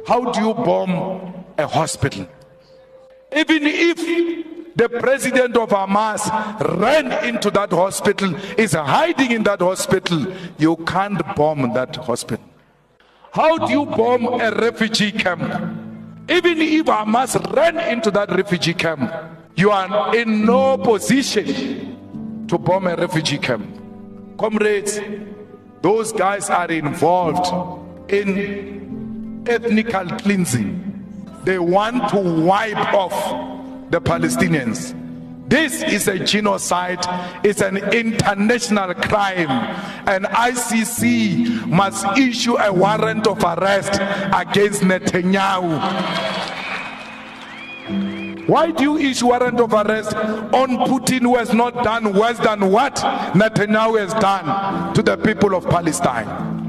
How do you bomb a hospital? Even if the president of Hamas ran into that hospital, is hiding in that hospital, you can't bomb that hospital. How do you bomb a refugee camp? Even if Hamas ran into that refugee camp, you are in no position to bomb a refugee camp. Comrades, those guys are involved in ethnical cleansing. They want to wipe off the Palestinians. This is a genocide. It's an international crime. And ICC must issue a warrant of arrest against Netanyahu. Why do you issue warrant of arrest on Putin, who has not done worse than what Netanyahu has done to the people of Palestine?